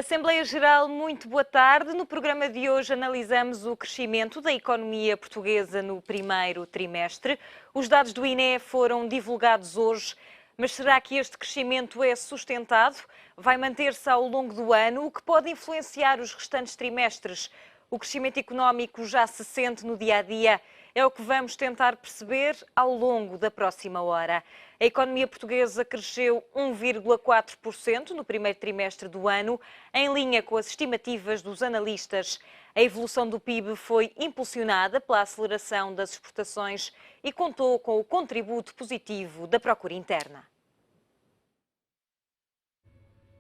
Assembleia Geral, muito boa tarde. No programa de hoje analisamos o crescimento da economia portuguesa no primeiro trimestre. Os dados do INE foram divulgados hoje, mas será que este crescimento é sustentado? Vai manter-se ao longo do ano, o que pode influenciar os restantes trimestres? O crescimento económico já se sente no dia-a-dia? É o que vamos tentar perceber ao longo da próxima hora. A economia portuguesa cresceu 1,4% no primeiro trimestre do ano, em linha com as estimativas dos analistas. A evolução do PIB foi impulsionada pela aceleração das exportações e contou com o contributo positivo da procura interna.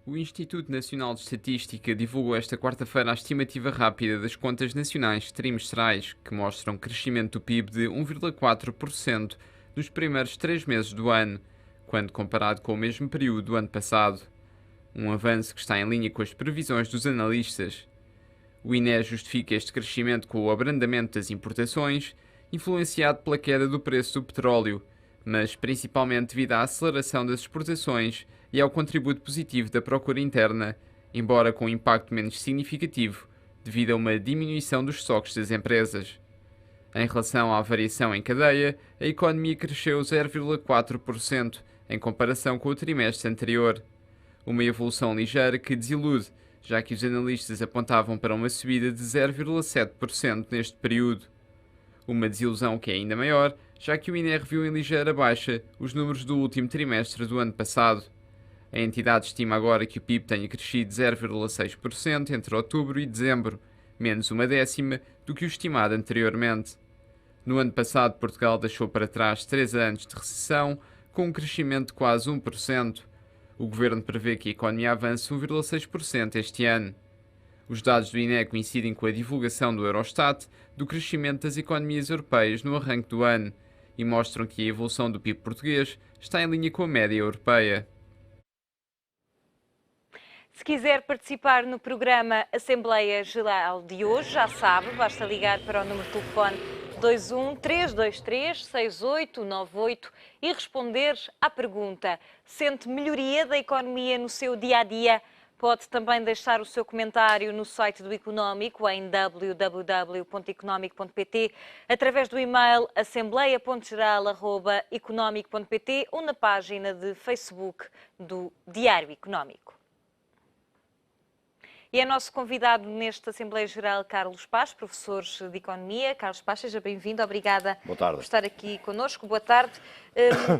O Instituto Nacional de Estatística divulgou esta quarta-feira a estimativa rápida das contas nacionais trimestrais, que mostram crescimento do PIB de 1,4% nos primeiros 3 meses do ano, quando comparado com o mesmo período do ano passado. Um avanço que está em linha com as previsões dos analistas. O INE justifica este crescimento com o abrandamento das importações, influenciado pela queda do preço do petróleo, mas principalmente devido à aceleração das exportações e ao contributo positivo da procura interna, embora com um impacto menos significativo devido a uma diminuição dos estoques das empresas. Em relação à variação em cadeia, a economia cresceu 0,4% em comparação com o trimestre anterior. Uma evolução ligeira que desilude, já que os analistas apontavam para uma subida de 0,7% neste período. Uma desilusão que é ainda maior, já que o INE reviu em ligeira baixa os números do último trimestre do ano passado. A entidade estima agora que o PIB tenha crescido 0,6% entre outubro e dezembro, menos uma décima do que o estimado anteriormente. No ano passado, Portugal deixou para trás 3 anos de recessão, com um crescimento de quase 1%. O governo prevê que a economia avance 1,6% este ano. Os dados do INE coincidem com a divulgação do Eurostat do crescimento das economias europeias no arranque do ano e mostram que a evolução do PIB português está em linha com a média europeia. Se quiser participar no programa Assembleia Geral de hoje, já sabe, basta ligar para o número de telefone 21 323 6898 e responder à pergunta: sente melhoria da economia no seu dia-a-dia? Pode também deixar o seu comentário no site do Económico em www.economico.pt, através do e-mail assembleia.geral@economico.pt ou na página de Facebook do Diário Económico. E é nosso convidado nesta Assembleia Geral Carlos Paz, professor de Economia. Carlos Paz, seja bem-vindo. Obrigada por estar aqui connosco. Boa tarde.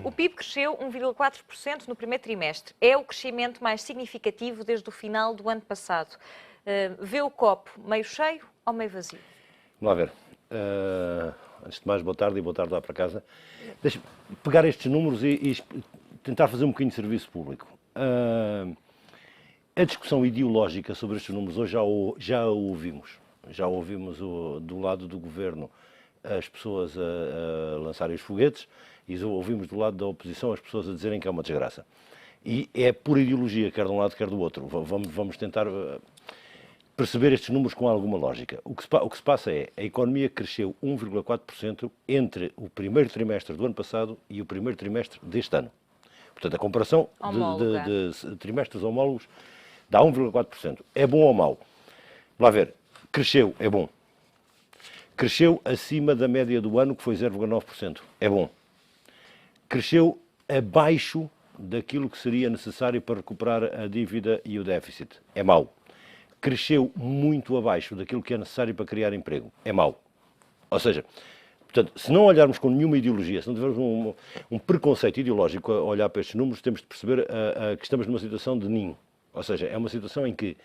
O PIB cresceu 1,4% no primeiro trimestre. É o crescimento mais significativo desde o final do ano passado. Vê o copo meio cheio ou meio vazio? Vamos lá ver. Antes de mais, boa tarde e boa tarde lá para casa. Deixa-me pegar estes números e tentar fazer um bocadinho de serviço público. A discussão ideológica sobre estes números hoje já a ouvimos. Já ouvimos do lado do governo as pessoas a lançarem os foguetes e ouvimos do lado da oposição as pessoas a dizerem que é uma desgraça. E é por ideologia, quer de um lado, quer do outro. Vamos tentar perceber estes números com alguma lógica. O que se passa é a economia cresceu 1,4% entre o primeiro trimestre do ano passado e o primeiro trimestre deste ano. Portanto, a comparação de trimestres homólogos dá 1,4%. É bom ou mau? Vamos lá ver. Cresceu, é bom. Cresceu acima da média do ano, que foi 0,9%. É bom. Cresceu abaixo daquilo que seria necessário para recuperar a dívida e o déficit. É mau. Cresceu muito abaixo daquilo que é necessário para criar emprego. É mau. Ou seja, portanto, se não olharmos com nenhuma ideologia, se não tivermos um preconceito ideológico a olhar para estes números, temos de perceber que estamos numa situação de ninho. Ou seja, é uma situação em que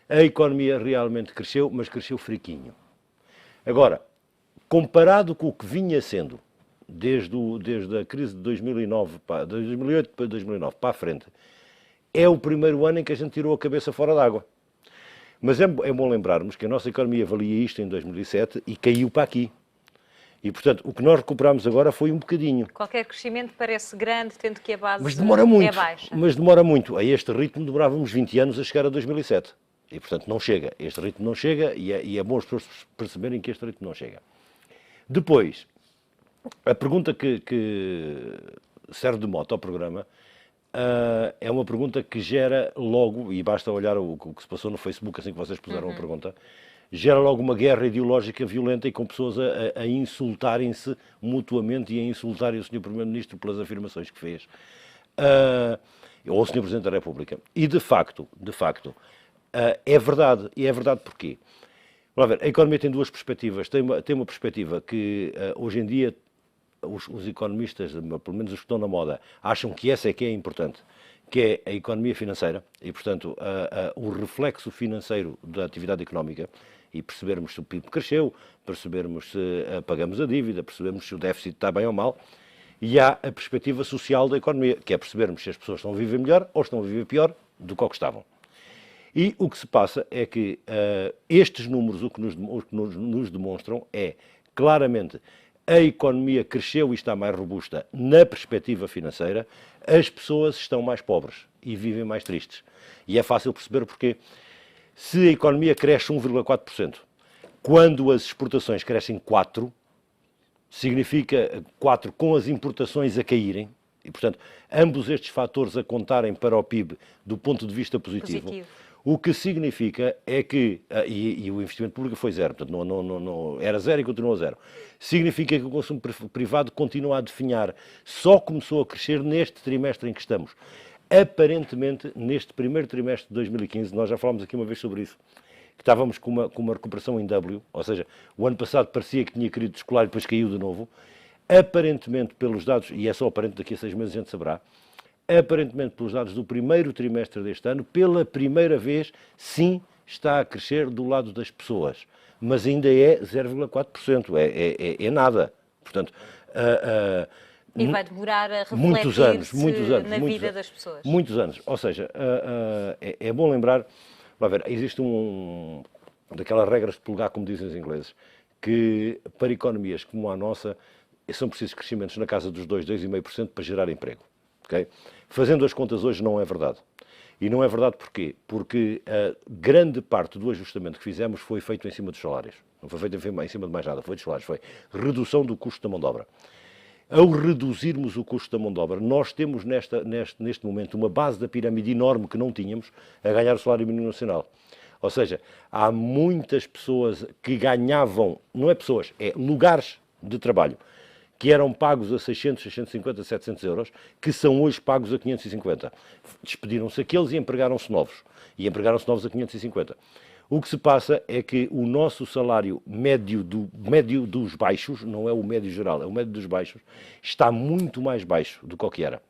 a economia realmente cresceu, mas cresceu friquinho. Agora, comparado com o que vinha sendo desde a crise de 2008 para 2009 para a frente, é o primeiro ano em que a gente tirou a cabeça fora d'água. Mas é bom lembrarmos que a nossa economia valia isto em 2007 e caiu para aqui. E, portanto, o que nós recuperamos agora foi um bocadinho. Qualquer crescimento parece grande, tendo que a base mas demora muito, é baixa. Mas demora muito. A este ritmo demorávamos 20 anos a chegar a 2007. E, portanto, não chega. Este ritmo não chega e é bom as pessoas perceberem que este ritmo não chega. Depois, a pergunta que serve de mote ao programa é uma pergunta que gera logo, e basta olhar o que se passou no Facebook assim que vocês puseram a pergunta, gera logo uma guerra ideológica violenta e com pessoas a insultarem-se mutuamente e a insultarem o Sr. Primeiro-Ministro pelas afirmações que fez. Ou o Sr. Presidente da República. E, de facto, é verdade. E é verdade porquê? Vamos ver, a economia tem duas perspectivas. Tem uma perspectiva que, hoje em dia, os economistas, pelo menos os que estão na moda, acham que essa é que é importante, que é a economia financeira e, portanto, o reflexo financeiro da atividade económica e percebermos se o PIB cresceu, percebermos se pagamos a dívida, percebermos se o déficit está bem ou mal. E há a perspectiva social da economia, que é percebermos se as pessoas estão a viver melhor ou estão a viver pior do que estavam. E o que se passa é que estes números o que nos demonstram é, claramente, a economia cresceu e está mais robusta na perspectiva financeira, as pessoas estão mais pobres e vivem mais tristes. E é fácil perceber porquê. Se a economia cresce 1,4%, quando as exportações crescem 4%, significa 4% com as importações a caírem, e, portanto, ambos estes fatores a contarem para o PIB do ponto de vista positivo. O que significa é que, e o investimento público foi zero, portanto, era zero e continuou zero. Significa que o consumo privado continua a definhar, só começou a crescer neste trimestre em que estamos. Aparentemente, neste primeiro trimestre de 2015, nós já falámos aqui uma vez sobre isso, que estávamos com uma recuperação em W, ou seja, o ano passado parecia que tinha querido descolar e depois caiu de novo. Aparentemente, pelos dados, e é só aparente, daqui a 6 meses a gente saberá, aparentemente pelos dados do primeiro trimestre deste ano, pela primeira vez, sim, está a crescer do lado das pessoas, mas ainda é 0,4%, é nada. Portanto, e vai demorar a muitos anos, na vida das pessoas. Muitos anos. Ou seja, é bom lembrar, existe daquelas regras de polegar, como dizem os ingleses, que para economias como a nossa são precisos crescimentos na casa dos 2,5% para gerar emprego. Okay? Fazendo as contas hoje não é verdade. E não é verdade porquê? Porque a grande parte do ajustamento que fizemos foi feito em cima dos salários. Não foi feito em cima de mais nada, foi dos salários, foi redução do custo da mão de obra. Ao reduzirmos o custo da mão de obra, nós temos neste momento uma base da pirâmide enorme que não tínhamos a ganhar o salário mínimo nacional. Ou seja, há muitas pessoas que ganhavam, não é pessoas, é lugares de trabalho, que eram pagos a 600, 650, 700 euros, que são hoje pagos a 550. Despediram-se aqueles e empregaram-se novos. E empregaram-se novos a 550. O que se passa é que o nosso salário médio dos baixos, não é o médio geral, é o médio dos baixos, está muito mais baixo do que o que era.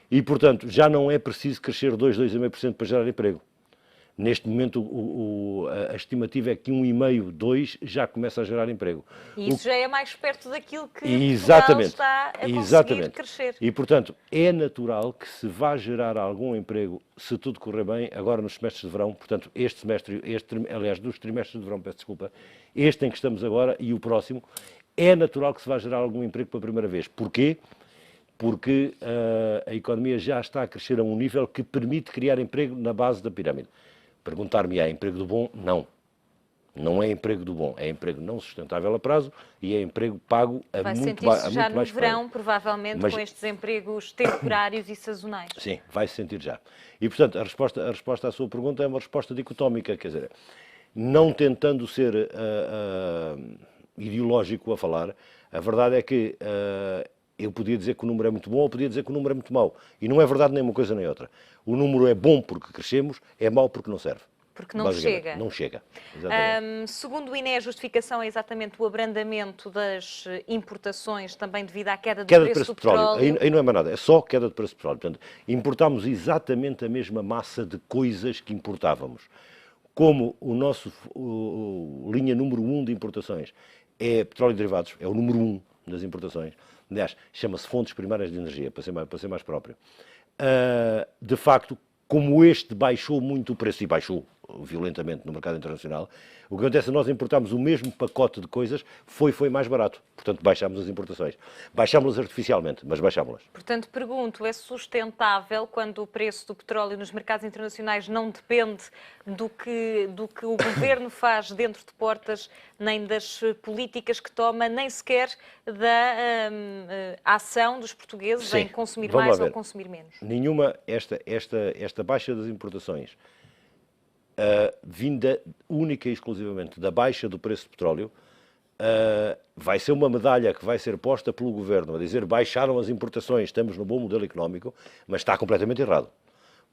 E, portanto, já não é preciso crescer 2,5% para gerar emprego. Neste momento, a estimativa é que 1,5%, 2% já começa a gerar emprego. E isso já é mais perto daquilo que Portugal está a conseguir crescer. E, portanto, é natural que se vá gerar algum emprego, se tudo correr bem, agora nos semestres de verão, portanto, dos trimestres de verão, peço desculpa, este em que estamos agora e o próximo, é natural que se vá gerar algum emprego pela primeira vez. Porquê? Porque a economia já está a crescer a um nível que permite criar emprego na base da pirâmide. Perguntar-me, é emprego do bom? Não. Não é emprego do bom. É emprego não sustentável a prazo e é emprego pago a muito mais já no verão, provavelmente, com estes empregos temporários e sazonais. Sim, vai-se sentir já. E, portanto, a resposta à sua pergunta é uma resposta dicotómica, quer dizer, não tentando ser ideológico a falar, a verdade é que eu podia dizer que o número é muito bom ou podia dizer que o número é muito mau. E não é verdade nem uma coisa nem outra. O número é bom porque crescemos, é mau porque não serve. Porque não chega. Não chega. Segundo o INE, a justificação é exatamente o abrandamento das importações, também devido à queda do preço do petróleo. Aí não é mais nada, é só queda do preço do petróleo. Portanto, importámos exatamente a mesma massa de coisas que importávamos. Como linha número 1 de importações é petróleo e derivados, é o número 1 das importações. Aliás, chama-se fontes primárias de energia, para ser mais próprio. De facto, como este baixou muito o preço, e baixou violentamente no mercado internacional. O que acontece é que nós importámos o mesmo pacote de coisas, foi mais barato. Portanto, baixámos as importações. Baixámos-las artificialmente, mas baixámos-las. Portanto, pergunto, é sustentável quando o preço do petróleo nos mercados internacionais não depende do que o governo faz dentro de portas, nem das políticas que toma, nem sequer da ação dos portugueses Sim, em consumir vamos mais lá ou ver. consumir menos? Nenhuma, esta baixa das importações, vinda única e exclusivamente da baixa do preço do petróleo, vai ser uma medalha que vai ser posta pelo governo a dizer baixaram as importações, estamos no bom modelo económico, mas está completamente errado.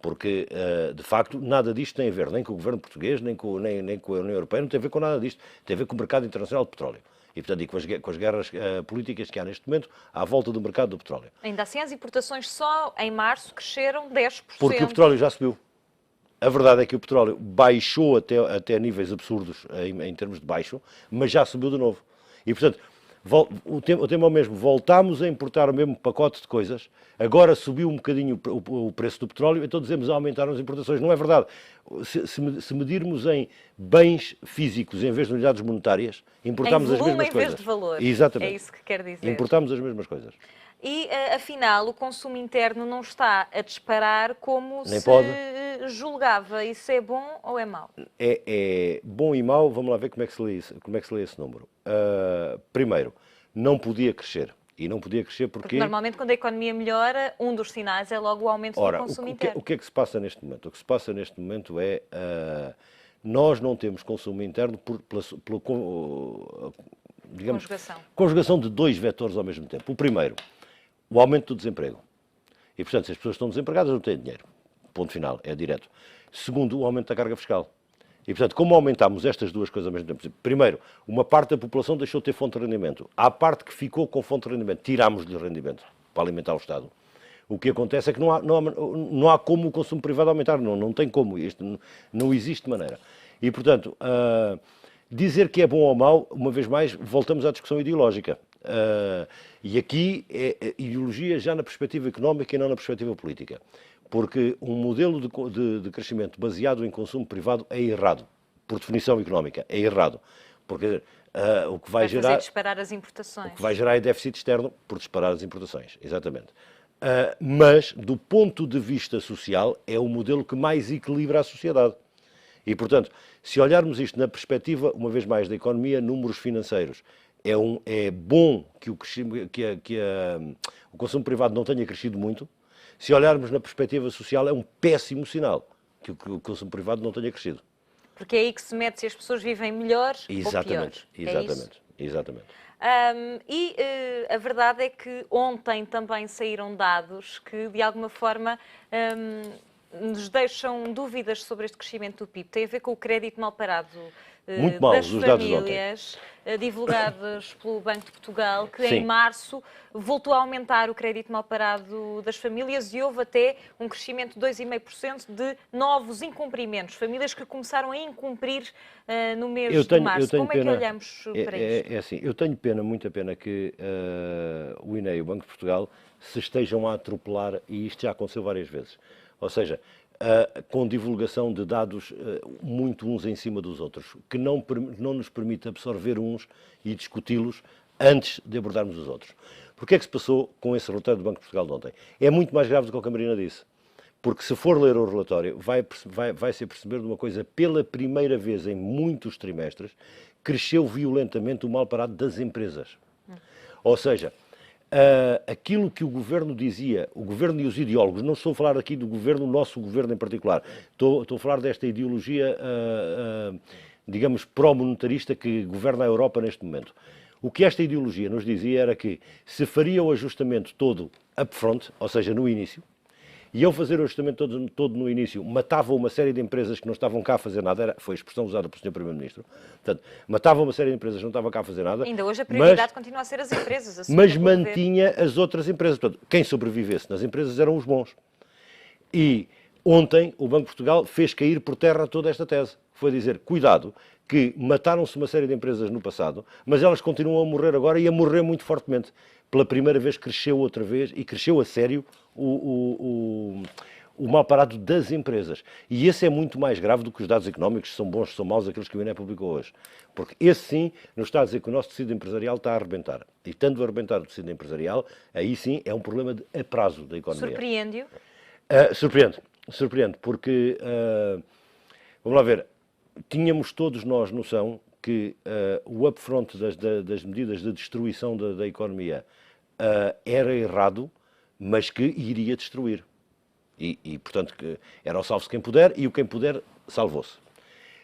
Porque, de facto, nada disto tem a ver nem com o governo português, nem com a União Europeia, não tem a ver com nada disto. Tem a ver com o mercado internacional de petróleo. E, portanto, com as guerras políticas que há neste momento à volta do mercado do petróleo. Ainda assim, as importações só em março cresceram 10%. Porque o petróleo já subiu. A verdade é que o petróleo baixou até níveis absurdos em termos de baixo, mas já subiu de novo. E, portanto, o tema é o mesmo. Voltámos a importar o mesmo pacote de coisas, agora subiu um bocadinho o preço do petróleo, então dizemos aumentaram as importações. Não é verdade. Se medirmos em bens físicos em vez de unidades monetárias, importamos as mesmas coisas. Em vez de valor. Exatamente. É isso que quer dizer. Importamos as mesmas coisas. E, afinal, o consumo interno não está a disparar como Nem se pode. julgava. Isso é bom ou é mau? É bom e mau, vamos lá ver como é que se lê esse número. Primeiro, não podia crescer. E não podia crescer Porque porque normalmente quando a economia melhora, um dos sinais é logo o aumento do consumo interno. o que é que se passa neste momento? O que se passa neste momento é nós não temos consumo interno digamos, conjugação de dois vetores ao mesmo tempo. O primeiro, o aumento do desemprego. E, portanto, se as pessoas estão desempregadas, não têm dinheiro. Ponto final, é direto. Segundo, o aumento da carga fiscal. E, portanto, como aumentámos estas duas coisas ao mesmo tempo, primeiro, uma parte da população deixou de ter fonte de rendimento. Há parte que ficou com fonte de rendimento, tirámos-lhe rendimento para alimentar o Estado. O que acontece é que não há como o consumo privado aumentar, não tem como, não existe maneira. E, portanto, dizer que é bom ou mau, uma vez mais, voltamos à discussão ideológica. E aqui é ideologia já na perspectiva económica e não na perspectiva política. Porque um modelo de crescimento baseado em consumo privado é errado, por definição económica, é errado. Porque o que vai gerar... fazer disparar as importações. O que vai gerar é déficit externo por disparar as importações, exatamente. Mas, do ponto de vista social, é o modelo que mais equilibra a sociedade. E, portanto, se olharmos isto na perspectiva, uma vez mais, da economia, números financeiros, é bom que o consumo privado não tenha crescido muito. Se olharmos na perspectiva social, é um péssimo sinal que o consumo privado não tenha crescido. Porque é aí que se mede se as pessoas vivem melhor ou pior. Exatamente. A verdade é que ontem também saíram dados que, de alguma forma, nos deixam dúvidas sobre este crescimento do PIB. Tem a ver com o crédito mal parado Muito mal, das os dados de famílias, divulgados pelo Banco de Portugal, que Sim. em março voltou a aumentar o crédito mal parado das famílias e houve até um crescimento de 2,5% de novos incumprimentos. Famílias que começaram a incumprir no mês de março. Como é que olhamos para isto? É assim, eu tenho pena, muita pena, que o INE e o Banco de Portugal se estejam a atropelar, e isto já aconteceu várias vezes. Ou seja, com divulgação de dados muito uns em cima dos outros, que não nos permite absorver uns e discuti-los antes de abordarmos os outros. Porque é que se passou com esse relatório do Banco de Portugal de ontem? É muito mais grave do que o que a Marina disse. Porque se for ler o relatório, vai-se perceber de uma coisa: pela primeira vez em muitos trimestres, cresceu violentamente o mal parado das empresas. Ou seja, aquilo que o Governo dizia, o Governo e os ideólogos, não estou a falar aqui do Governo, o nosso Governo em particular, estou a falar desta ideologia, digamos, pró-monetarista que governa a Europa neste momento. O que esta ideologia nos dizia era que se faria o ajustamento todo upfront, ou seja, no início, e ao fazer o ajustamento todo no início, matava uma série de empresas que não estavam cá a fazer nada, foi a expressão usada pelo Sr. Primeiro-Ministro, portanto, matava uma série de empresas que não estavam cá a fazer nada. Ainda hoje a prioridade continua a ser as empresas. Mas mantinha as outras empresas. Portanto, quem sobrevivesse nas empresas eram os bons. E ontem o Banco de Portugal fez cair por terra toda esta tese. Foi dizer, cuidado, que mataram-se uma série de empresas no passado, mas elas continuam a morrer agora e a morrer muito fortemente. pela primeira vez cresceu outra vez e cresceu a sério o mal parado das empresas. E esse é muito mais grave do que os dados económicos, se são bons, se são maus, aqueles que o INE publicou hoje. Porque esse sim, nos está a dizer que o nosso tecido empresarial está a arrebentar. E estando a arrebentar o tecido empresarial, aí sim é um problema a prazo da economia. Surpreende-o? Surpreende, porque, vamos lá ver, tínhamos todos nós noção que o upfront das medidas de destruição da economia era errado, mas que iria destruir. E, portanto, que era o salve-se quem puder, e o quem puder salvou-se.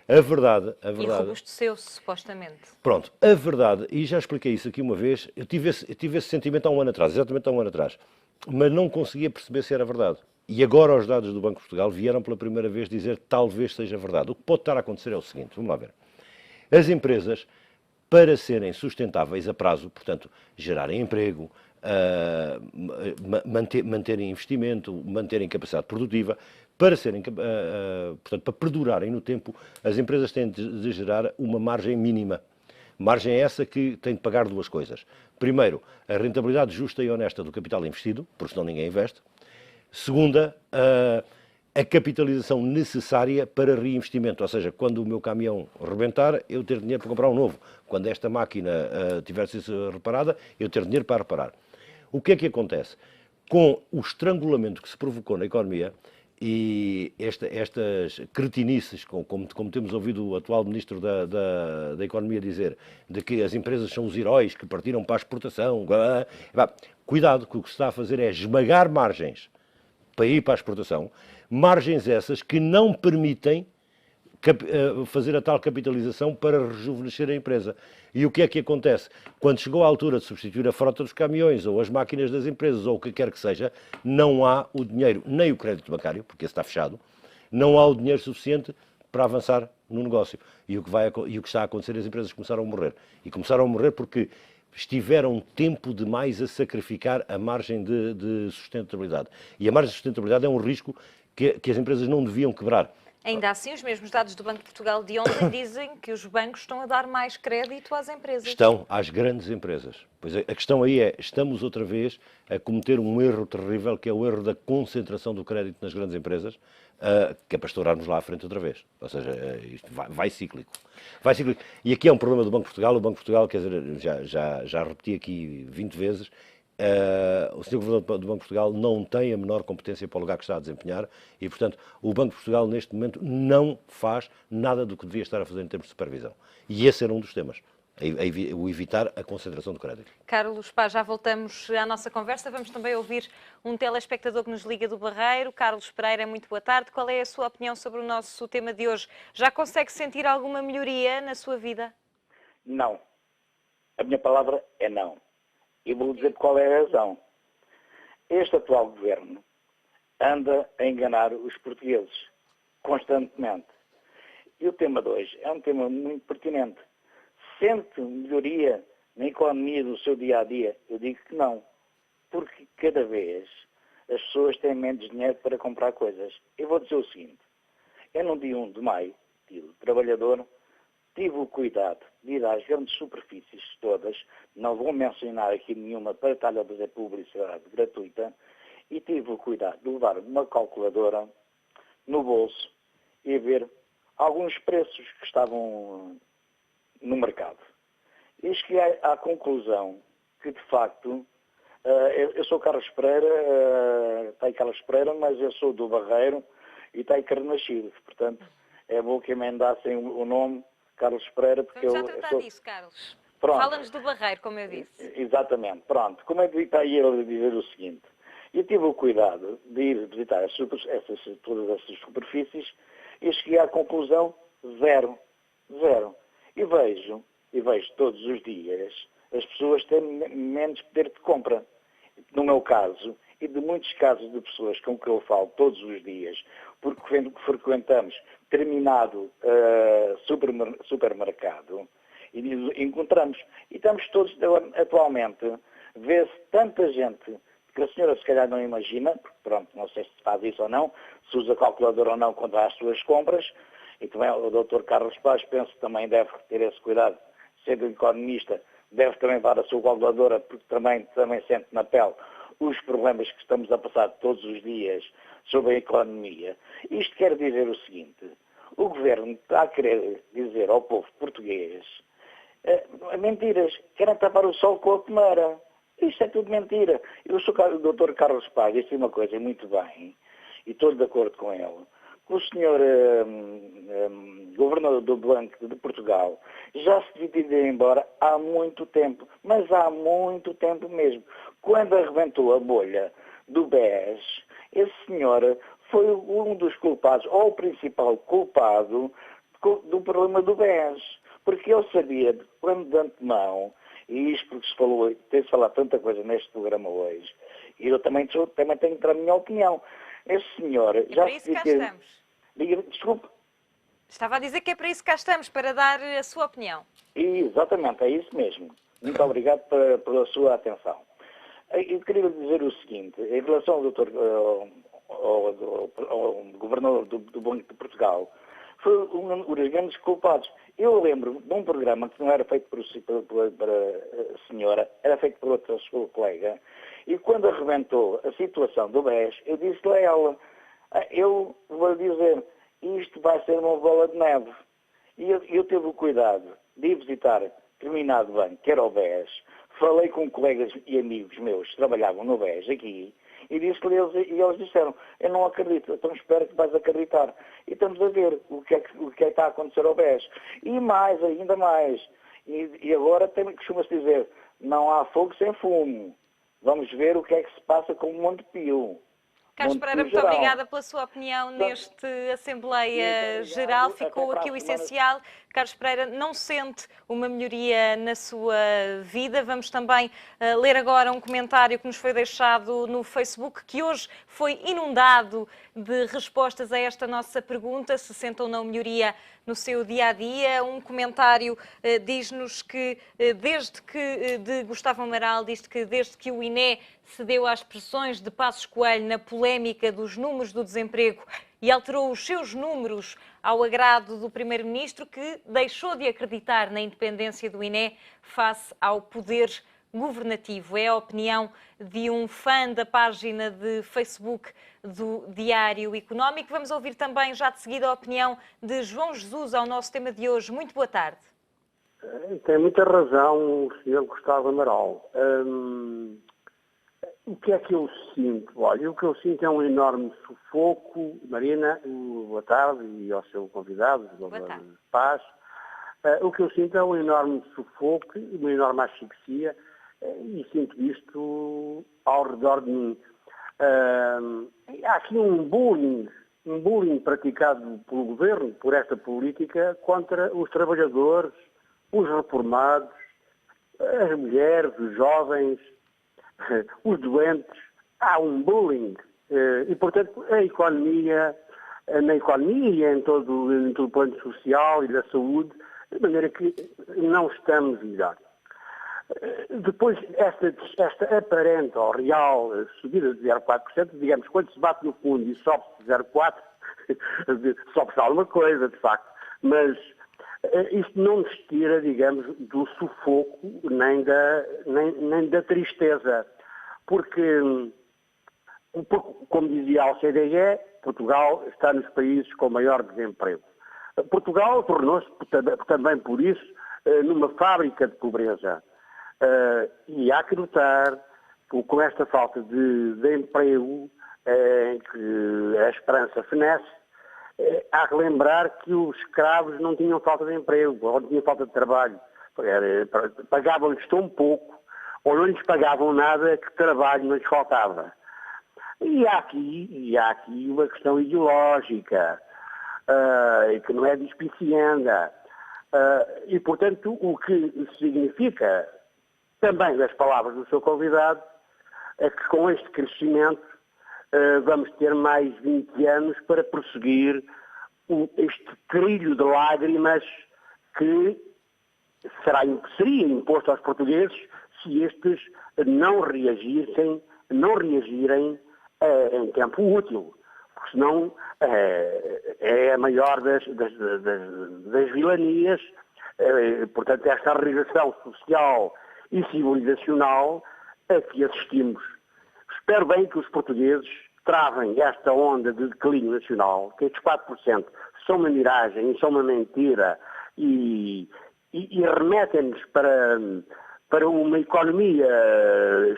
A verdade... E robusteceu-se, supostamente. Pronto, a verdade, e já expliquei isso aqui uma vez, eu tive esse sentimento há um ano atrás, exatamente há um ano atrás, mas não conseguia perceber se era verdade. E agora os dados do Banco de Portugal vieram pela primeira vez dizer que talvez seja verdade. O que pode estar a acontecer é o seguinte, vamos lá ver. As empresas, para serem sustentáveis a prazo, portanto, gerarem emprego, manterem investimento, manterem capacidade produtiva, para serem, portanto, para perdurarem no tempo, as empresas têm de gerar uma margem mínima. Margem essa que tem de pagar duas coisas. Primeiro, a rentabilidade justa e honesta do capital investido, porque senão ninguém investe. Segunda, a capitalização necessária para reinvestimento, ou seja, quando o meu caminhão rebentar, eu ter dinheiro para comprar um novo. Quando esta máquina tiver sido reparada, eu ter dinheiro para reparar. O que é que acontece? Com o estrangulamento que se provocou na economia e estas cretinices, como temos ouvido o atual Ministro da Economia dizer, de que as empresas são os heróis que partiram para a exportação, cuidado, que o que se está a fazer é esmagar margens para ir para a exportação, margens essas que não permitem fazer a tal capitalização para rejuvenescer a empresa. E o que é que acontece? Quando chegou a altura de substituir a frota dos caminhões ou as máquinas das empresas ou o que quer que seja, não há o dinheiro, nem o crédito bancário, porque esse está fechado, não há o dinheiro suficiente para avançar no negócio. E o que está a acontecer, as empresas começaram a morrer. E começaram a morrer porque estiveram tempo demais a sacrificar a margem de sustentabilidade. E a margem de sustentabilidade é um risco que as empresas não deviam quebrar. Ainda assim, os mesmos dados do Banco de Portugal de ontem dizem que os bancos estão a dar mais crédito às empresas. Estão às grandes empresas. Pois a questão aí é, estamos outra vez a cometer um erro terrível, que é o erro da concentração do crédito nas grandes empresas, que é para estourarmos lá à frente outra vez. Ou seja, isto vai cíclico. Vai cíclico. E aqui é um problema do Banco de Portugal. O Banco de Portugal, quer dizer, já repeti aqui 20 vezes, o Sr. Governador do Banco de Portugal não tem a menor competência para o lugar que está a desempenhar e, portanto, o Banco de Portugal, neste momento, não faz nada do que devia estar a fazer em termos de supervisão. E esse era um dos temas, o evitar a concentração do crédito. Carlos Paz, já voltamos à nossa conversa. Vamos também ouvir um telespectador que nos liga do Barreiro. Carlos Pereira, muito boa tarde. Qual é a sua opinião sobre o nosso tema de hoje? Já consegue sentir alguma melhoria na sua vida? Não. A minha palavra é não. E vou dizer qual é a razão. Este atual governo anda a enganar os portugueses constantemente. E o tema de hoje é um tema muito pertinente. Sente melhoria na economia do seu dia-a-dia? Eu digo que não. Porque cada vez as pessoas têm menos dinheiro para comprar coisas. Eu vou dizer o seguinte. Eu no dia 1 de maio, dia do trabalhador, tive o cuidado de ir às grandes superfícies todas, não vou mencionar aqui nenhuma para estar a fazer publicidade gratuita, e tive o cuidado de levar uma calculadora no bolso e ver alguns preços que estavam no mercado. E cheguei à conclusão que, de facto, eu sou Carlos Pereira, está aí Carlos Pereira, mas eu sou do Barreiro e está aí Carnascido. Portanto, é bom que emendassem o nome Carlos Pereira, porque Vamos já tratar disso, Carlos. Pronto. Fala-nos do Barreiro, como eu disse. Exatamente. Pronto. Como é que está aí ele a dizer o seguinte? Eu tive o cuidado de ir visitar todas essas superfícies e cheguei à conclusão zero. Zero. E vejo todos os dias as pessoas têm menos poder de compra. No meu caso, e de muitos casos de pessoas com que eu falo todos os dias, porque frequentamos determinado supermercado e encontramos, e estamos todos atualmente, vê-se tanta gente que a senhora se calhar não imagina, porque pronto, não sei se faz isso ou não, se usa calculadora ou não quando faz as suas compras, e também o Dr. Carlos Paz penso que também deve ter esse cuidado, sendo economista, deve também levar a sua calculadora, porque também sente na pele os problemas que estamos a passar todos os dias sobre a economia. Isto quer dizer o seguinte: o governo está a querer dizer ao povo português mentiras, querem tapar o sol com a peneira. Isto é tudo mentira. Eu sou o Dr. Carlos Paz, disse uma coisa muito bem, e estou de acordo com ele. O senhor governador do Banco de Portugal já se devia ir embora há muito tempo, mas há muito tempo mesmo. Quando arrebentou a bolha do BES, esse senhor foi um dos culpados, ou o principal culpado, do problema do BES. Porque ele sabia, de antemão, e isto porque tem-se falado tanta coisa neste programa hoje, e eu também tenho que dar a minha opinião. Esse senhor E já para isso cá estamos. Desculpe. Estava a dizer que é para isso que cá estamos, para dar a sua opinião. Exatamente, é isso mesmo. Muito obrigado pela sua atenção. Eu queria dizer o seguinte, em relação ao governador do Banco de Portugal, foi um dos grandes culpados. Eu lembro de um programa que não era feito por a senhora, era feito por outra sua colega, e quando arrebentou a situação do BES, eu disse-lhe a ela, eu vou dizer, isto vai ser uma bola de neve. E eu tive o cuidado de ir visitar determinado banco, que era o BES, falei com colegas e amigos meus que trabalhavam no BES aqui, e disse-lhe e eles disseram, eu não acredito, então espero que vais acreditar. E estamos a ver o que é que está a acontecer ao BES. E mais, ainda mais. E agora costuma-se dizer, não há fogo sem fumo. Vamos ver o que é que se passa com o Monte Pio. Carlos Pereira, muito obrigada pela sua opinião neste Assembleia Geral. Ficou aqui o essencial. Carlos Pereira não sente uma melhoria na sua vida. Vamos também ler agora um comentário que nos foi deixado no Facebook, que hoje foi inundado de respostas a esta nossa pergunta, se sente ou não melhoria no seu dia-a-dia. Um comentário diz-nos que, de Gustavo Amaral, diz que desde que o INE cedeu às pressões de Passos Coelho na polémica dos números do desemprego e alterou os seus números ao agrado do Primeiro-Ministro, que deixou de acreditar na independência do INE face ao poder governativo. É a opinião de um fã da página de Facebook do Diário Económico. Vamos ouvir também, já de seguida, a opinião de João Jesus ao nosso tema de hoje. Muito boa tarde. Tem muita razão o Sr. Gustavo Amaral. O que é que eu sinto? Olha, o que eu sinto é um enorme sufoco. Marina, boa tarde, e ao seu convidado, Paz. O que eu sinto é um enorme sufoco, uma enorme asfixia, e sinto isto ao redor de mim. Há aqui um bullying praticado pelo governo, por esta política, contra os trabalhadores, os reformados, as mulheres, os jovens, os doentes. Há um bullying. E, portanto, na economia e em todo o plano social e da saúde, de maneira que não estamos melhor. Depois, esta aparente ou real subida de 0,4%, digamos, quando se bate no fundo e sobe-se 0,4%, sobe-se alguma coisa, de facto, mas isto não nos tira, digamos, do sufoco nem da tristeza, porque, como dizia a OCDE, Portugal está nos países com maior desemprego. Portugal tornou-se, também por isso, numa fábrica de pobreza. E há que notar que com esta falta de emprego, em que a esperança fenece, há que lembrar que os escravos não tinham falta de emprego, ou não tinham falta de trabalho. Pagavam-lhes tão pouco, ou não lhes pagavam nada, que trabalho não lhes faltava. E há aqui uma questão ideológica, que não é despicienda. E, portanto, o que significa, também das palavras do seu convidado, é que com este crescimento vamos ter mais 20 anos para prosseguir este trilho de lágrimas que seria imposto aos portugueses se estes não reagirem em tempo útil, porque senão é a maior das vilanias. Portanto, esta regressão social e civilizacional a que assistimos. Espero bem que os portugueses travem esta onda de declínio nacional, que estes 4% são uma miragem e são uma mentira e remetem-nos para uma economia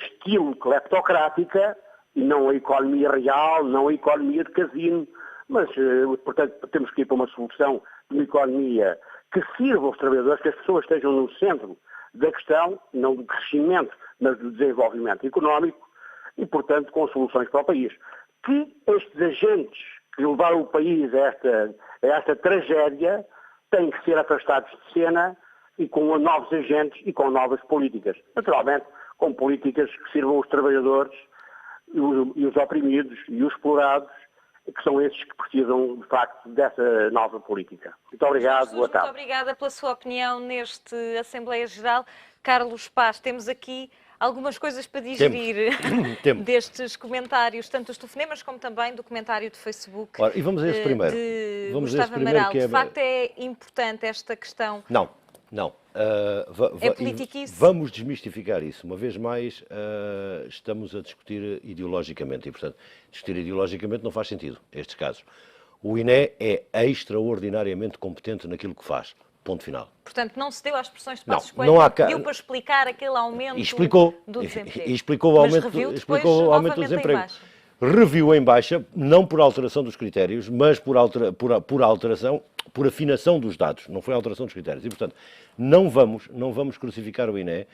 estilo cleptocrática e não a economia real, não a economia de casino, mas, portanto, temos que ir para uma solução de uma economia que sirva aos trabalhadores, que as pessoas estejam no centro da questão, não do crescimento, mas do desenvolvimento económico e, portanto, com soluções para o país. Que estes agentes que levaram o país a esta tragédia têm que ser afastados de cena e com novos agentes e com novas políticas. Naturalmente, com políticas que sirvam os trabalhadores e os oprimidos e os explorados, que são esses que precisam, de facto, dessa nova política. Muito obrigado, boa tarde. Muito obrigada pela sua opinião neste Assembleia Geral. Carlos Paz, temos aqui algumas coisas para digerir destes comentários, tanto dos telefonemas como também do comentário do Facebook. Ora, e vamos a esse primeiro. De vamos Gustavo a esse primeiro, Amaral. que é... De facto, é importante esta questão. Não. É politiquice? Vamos desmistificar isso. Uma vez mais, estamos a discutir ideologicamente e, portanto, discutir ideologicamente não faz sentido, estes casos. O INE é extraordinariamente competente naquilo que faz. Ponto final. Portanto, não se deu às pressões de Passos Não, não há Coelho, deu para explicar aquele aumento do desemprego. E explicou o aumento do desemprego. Reviu em baixa, não por alteração dos critérios, mas por alteração, por afinação dos dados. Não foi alteração dos critérios. E, portanto, não vamos crucificar o INE.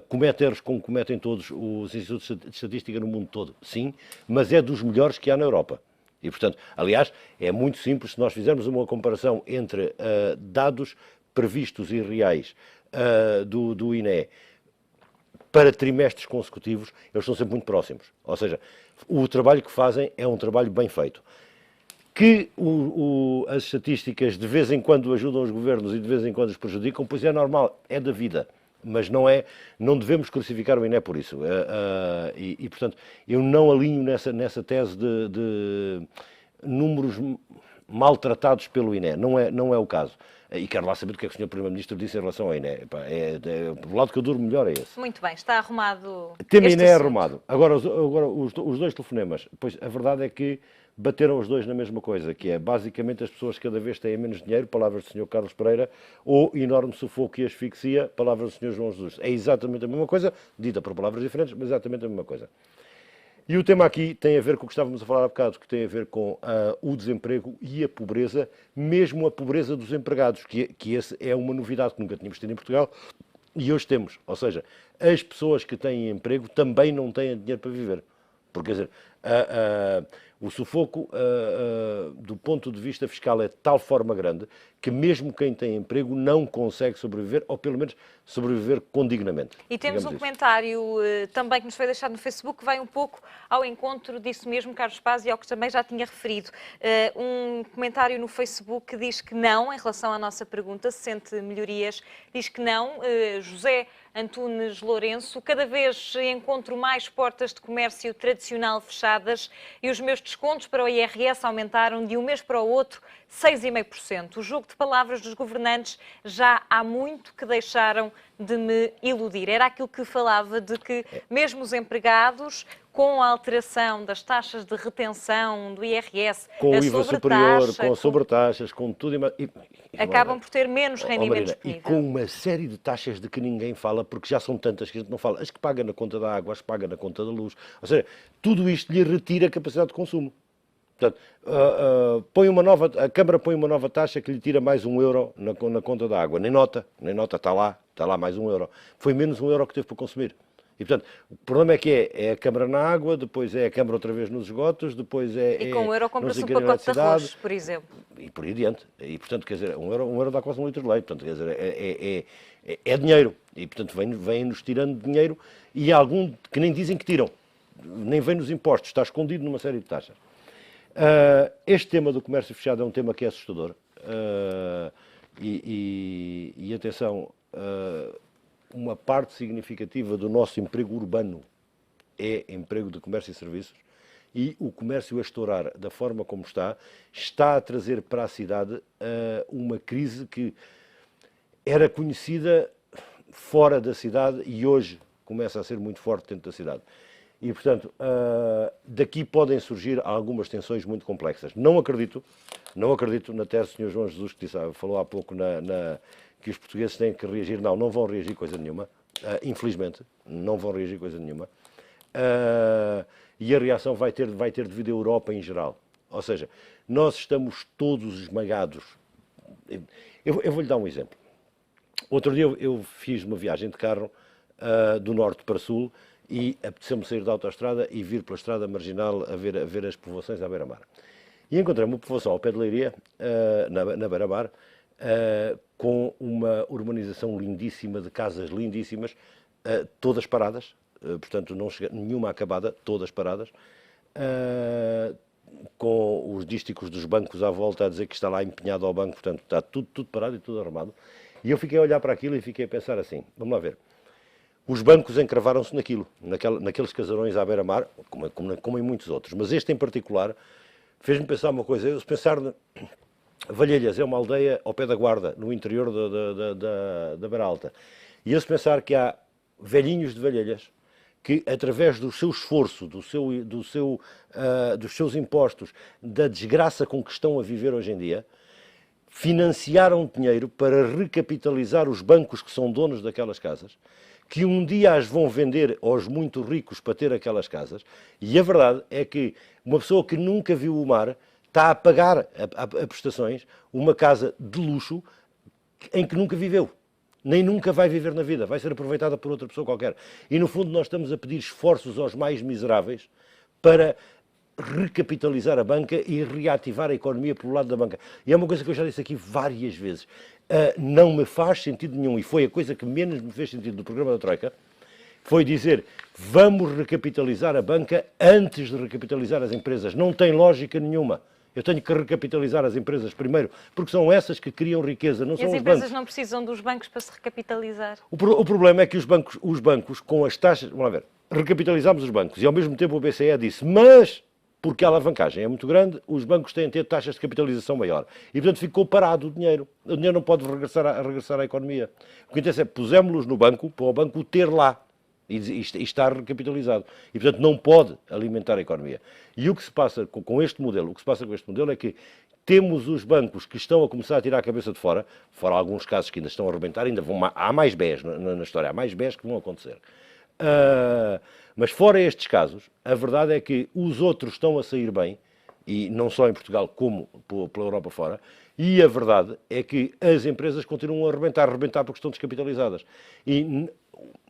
Comete erros como cometem todos os institutos de estatística no mundo todo. Sim, mas é dos melhores que há na Europa. E, portanto, aliás, é muito simples se nós fizermos uma comparação entre dados previstos e reais do INE para trimestres consecutivos, eles são sempre muito próximos. Ou seja, o trabalho que fazem é um trabalho bem feito. Que as estatísticas de vez em quando ajudam os governos e de vez em quando os prejudicam, pois é normal, é da vida. Mas não devemos crucificar o INE por isso. Portanto, eu não alinho nessa tese de números maltratados pelo INE. Não é o caso. E quero lá saber o que é que o Sr. Primeiro-Ministro disse em relação ao INE. O lado que eu durmo melhor é esse. Muito bem, está arrumado. O tema INE é arrumado. Agora, os dois telefonemas. Pois a verdade é que bateram os dois na mesma coisa, que é basicamente as pessoas cada vez têm menos dinheiro, palavras do Sr. Carlos Pereira, ou enorme sufoco e asfixia, palavras do Sr. João Jesus. É exatamente a mesma coisa, dita por palavras diferentes, mas exatamente a mesma coisa. E o tema aqui tem a ver com o que estávamos a falar há bocado, que tem a ver com o desemprego e a pobreza, mesmo a pobreza dos empregados, que essa é uma novidade que nunca tínhamos tido em Portugal e hoje temos. Ou seja, as pessoas que têm emprego também não têm dinheiro para viver. Porque, quer dizer, o sufoco do ponto de vista fiscal é de tal forma grande que mesmo quem tem emprego não consegue sobreviver, ou pelo menos sobreviver condignamente. E temos um comentário também que nos foi deixado no Facebook que vai um pouco ao encontro disso mesmo, Carlos Paz, e ao que também já tinha referido. Um comentário no Facebook que diz que não, em relação à nossa pergunta, se sente melhorias, diz que não. José Antunes Lourenço, cada vez encontro mais portas de comércio tradicional fechadas e os meus descontos para o IRS aumentaram de um mês para o outro 6,5%. O jogo de palavras dos governantes já há muito que deixaram de me iludir. Era aquilo que falava de que mesmo os empregados, com a alteração das taxas de retenção do IRS, com o IVA superior, com as sobretaxas, com tudo... acabam por ter menos rendimento disponível. E com uma série de taxas de que ninguém fala, porque já são tantas que a gente não fala. As que paga na conta da água, as que paga na conta da luz. Ou seja, tudo isto lhe retira a capacidade de consumo. Portanto, a Câmara põe uma nova taxa que lhe tira mais €1 na conta da água. Nem nota, está lá mais €1. Foi menos €1 que teve para consumir. E, portanto, o problema é que é a Câmara na água, depois é a Câmara outra vez nos esgotos, depois E com €1 compra-se um pacote de arroz, por exemplo. E por aí adiante. E, portanto, quer dizer, €1 dá quase 1 litro de leite. Portanto, quer dizer, é dinheiro. E, portanto, vem-nos tirando dinheiro e há algum que nem dizem que tiram. Nem vem nos impostos. Está escondido numa série de taxas. Este tema do comércio fechado é um tema que é assustador. E atenção... uma parte significativa do nosso emprego urbano é emprego de comércio e serviços e o comércio a estourar da forma como está a trazer para a cidade uma crise que era conhecida fora da cidade e hoje começa a ser muito forte dentro da cidade. E, portanto, daqui podem surgir algumas tensões muito complexas. Não acredito na tese do Sr. João Jesus, que falou há pouco que os portugueses têm que reagir. Não vão reagir coisa nenhuma. Infelizmente, não vão reagir coisa nenhuma. E a reação vai ter devido à Europa em geral. Ou seja, nós estamos todos esmagados. Eu vou-lhe dar um exemplo. Outro dia eu fiz uma viagem de carro do norte para sul e apeteceu-me sair da autoestrada e vir pela estrada marginal a ver as povoações à beira-mar. E encontrei uma povoação ao pé de Leiria, na beira-mar, com uma urbanização lindíssima, de casas lindíssimas, todas paradas, portanto não chega nenhuma acabada, todas paradas, com os dísticos dos bancos à volta a dizer que está lá empenhado ao banco, portanto está tudo parado e tudo arrumado. E eu fiquei a olhar para aquilo e fiquei a pensar assim, vamos lá ver, os bancos encravaram-se naqueles casarões à beira-mar, como em muitos outros, mas este em particular fez-me pensar uma coisa, eu se pensar... Valhelhas é uma aldeia ao pé da Guarda, no interior da Beira Alta. E eu se pensar que há velhinhos de Valhelhas que, através do seu esforço, dos seus impostos, da desgraça com que estão a viver hoje em dia, financiaram dinheiro para recapitalizar os bancos que são donos daquelas casas, que um dia as vão vender aos muito ricos para ter aquelas casas. E a verdade é que uma pessoa que nunca viu o mar está a pagar a prestações uma casa de luxo em que nunca viveu. Nem nunca vai viver na vida. Vai ser aproveitada por outra pessoa qualquer. E, no fundo, nós estamos a pedir esforços aos mais miseráveis para recapitalizar a banca e reativar a economia pelo lado da banca. E é uma coisa que eu já disse aqui várias vezes. Não me faz sentido nenhum, e foi a coisa que menos me fez sentido do programa da Troika, foi dizer, vamos recapitalizar a banca antes de recapitalizar as empresas. Não tem lógica nenhuma. Eu tenho que recapitalizar as empresas primeiro, porque são essas que criam riqueza, não são os bancos. As empresas não precisam dos bancos para se recapitalizar. O problema é que os bancos com as taxas... Vamos lá ver, recapitalizámos os bancos e ao mesmo tempo o BCE disse, mas porque a alavancagem é muito grande, os bancos têm de ter taxas de capitalização maior. E portanto ficou parado o dinheiro. O dinheiro não pode regressar à economia. O que interessa é, pusemos-los no banco, para o banco ter lá. E estar recapitalizado. E, portanto, não pode alimentar a economia. E o que se passa com este modelo, é que temos os bancos que estão a começar a tirar a cabeça de fora alguns casos que ainda estão a arrebentar, há mais BES na história, há mais BES que vão acontecer. Mas fora estes casos, a verdade é que os outros estão a sair bem, e não só em Portugal, como pela Europa fora, e a verdade é que as empresas continuam a arrebentar porque estão descapitalizadas. E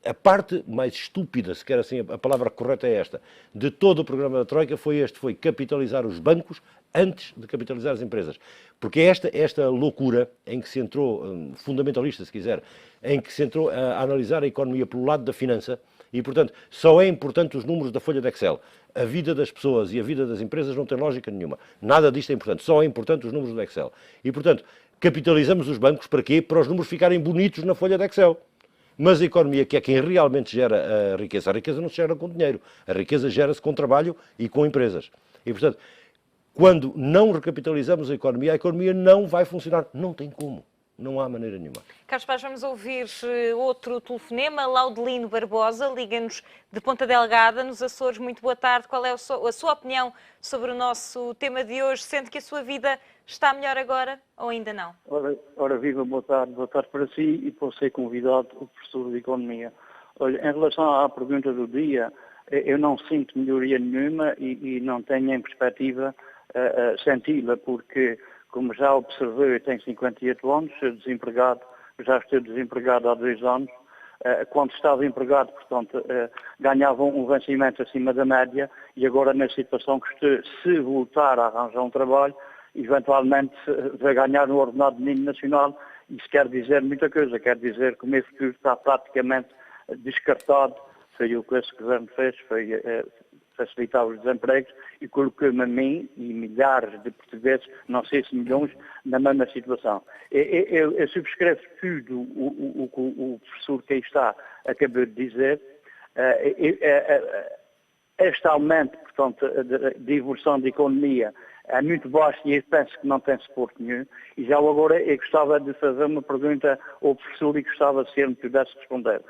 a parte mais estúpida, se quer assim, a palavra correta é esta, de todo o programa da Troika foi capitalizar os bancos antes de capitalizar as empresas. Porque esta loucura em que se entrou, fundamentalista se quiser, em que se entrou a analisar a economia pelo lado da finança, e portanto só é importante os números da folha de Excel. A vida das pessoas e a vida das empresas não tem lógica nenhuma. Nada disto é importante, só é importante os números do Excel. E portanto, capitalizamos os bancos para quê? Para os números ficarem bonitos na folha de Excel. Mas a economia, que é quem realmente gera a riqueza não se gera com dinheiro. A riqueza gera-se com trabalho e com empresas. E, portanto, quando não recapitalizamos a economia não vai funcionar. Não tem como. Não há maneira nenhuma. Carlos Paz, vamos ouvir outro telefonema. Laudelino Barbosa liga-nos de Ponta Delgada, nos Açores. Muito boa tarde. Qual é a sua opinião sobre o nosso tema de hoje? Sente que a sua vida está melhor agora ou ainda não? Ora viva, boa tarde para si e para o ser convidado, o professor de Economia. Olha, em relação à pergunta do dia, eu não sinto melhoria nenhuma e não tenho em perspectiva senti-la, porque, como já observei, eu tenho 58 anos, já estou desempregado há 2 anos. Quando estava empregado, portanto, ganhava um vencimento acima da média e agora na situação que estou, se voltar a arranjar um trabalho, eventualmente vai ganhar um ordenado mínimo nacional. Isso quer dizer muita coisa, quer dizer que o meu futuro está praticamente descartado. Foi o que esse governo fez, foi facilitar os desempregos e colocou-me a mim e milhares de portugueses, não sei se milhões, na mesma situação. Eu subscrevo tudo o que o professor que aí está acabou de dizer. Este aumento, portanto, de evolução da economia é muito baixo e eu penso que não tem suporte nenhum. E já agora eu gostava de fazer uma pergunta ao professor e gostava se ele me pudesse responder.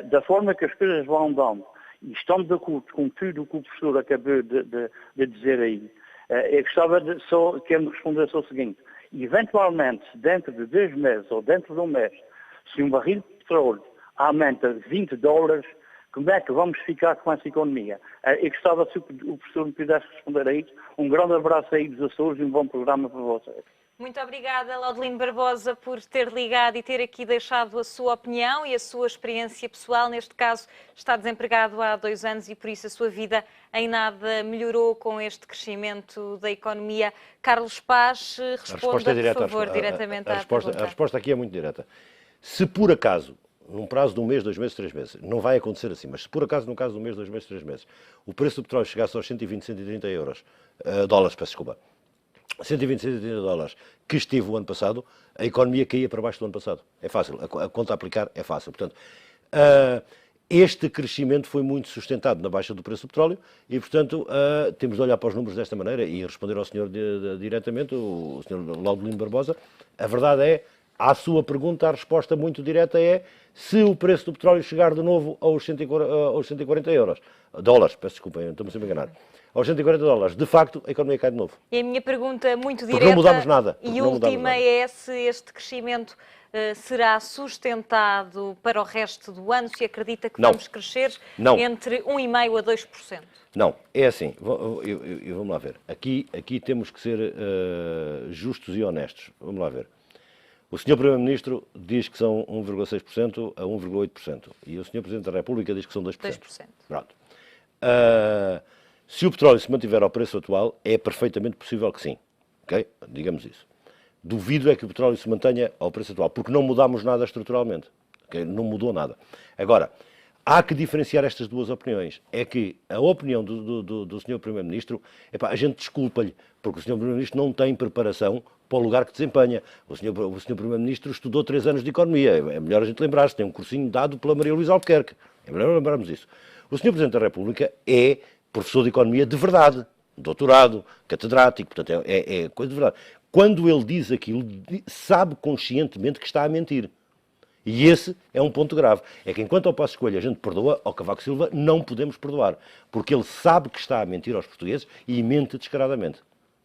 Da forma que as coisas vão dando, e estamos de acordo com tudo o que o professor acabou de dizer aí, eu gostava só que ele me respondesse o seguinte: eventualmente, dentro de 2 meses ou dentro de um mês, se um barril de petróleo aumenta $20, como é que vamos ficar com essa economia? Eu gostava se o professor me pudesse responder a isso. Um grande abraço aí dos Açores e um bom programa para vocês. Muito obrigada, Laudelino Barbosa, por ter ligado e ter aqui deixado a sua opinião e a sua experiência pessoal. Neste caso, está desempregado há 2 anos e, por isso, a sua vida em nada melhorou com este crescimento da economia. Carlos Paz, responda, por favor, diretamente à pergunta. A resposta aqui é muito direta. Se por acaso, num prazo de 1 mês, 2 meses, 3 meses, não vai acontecer assim, mas se por acaso, num caso de 1 mês, 2 meses, 3 meses, o preço do petróleo chegasse aos 120, 130 dólares, peço desculpa, 120, 130 dólares, que esteve o ano passado, a economia caía para baixo do ano passado. É fácil, a conta a aplicar é fácil. Portanto, este crescimento foi muito sustentado na baixa do preço do petróleo e, portanto, temos de olhar para os números desta maneira e responder ao senhor diretamente, o senhor Laudelino Barbosa. A verdade é, à sua pergunta, a resposta muito direta é: se o preço do petróleo chegar de novo aos 140 dólares, peço desculpa, estou-me sempre a enganar, aos 140 dólares, de facto, a economia cai de novo. E a minha pergunta muito direta, porque não mudamos nada. E última é se este crescimento será sustentado para o resto do ano, se acredita que vamos crescer entre 1,5% a 2%. Não, é assim, vamos lá ver. Aqui temos que ser justos e honestos. Vamos lá ver. O Sr. Primeiro-Ministro diz que são 1,6% a 1,8%. E o Sr. Presidente da República diz que são 2%. 2%. Pronto. Se o petróleo se mantiver ao preço atual, é perfeitamente possível que sim. Ok? Digamos isso. Duvido é que o petróleo se mantenha ao preço atual, porque não mudámos nada estruturalmente. Okay? Não mudou nada. Agora, há que diferenciar estas duas opiniões. É que a opinião do Sr. Primeiro-Ministro, a gente desculpa-lhe, porque o Sr. Primeiro-Ministro não tem preparação para o lugar que desempenha. O Sr. Primeiro-Ministro estudou 3 anos de Economia. É melhor a gente lembrar-se. Tem um cursinho dado pela Maria Luísa Albuquerque. É melhor lembrarmos isso. O Sr. Presidente da República é professor de Economia de verdade. Doutorado, catedrático, portanto, é coisa de verdade. Quando ele diz aquilo, sabe conscientemente que está a mentir. E esse é um ponto grave. É que enquanto ao Passos Coelho a gente perdoa, ao Cavaco Silva não podemos perdoar. Porque ele sabe que está a mentir aos portugueses e mente descaradamente.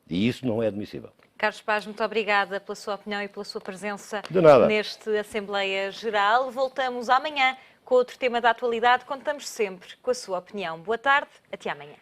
E isso não é admissível. Carlos Paz, muito obrigada pela sua opinião e pela sua presença neste Assembleia Geral. Voltamos amanhã com outro tema da atualidade. Contamos sempre com a sua opinião. Boa tarde, até amanhã.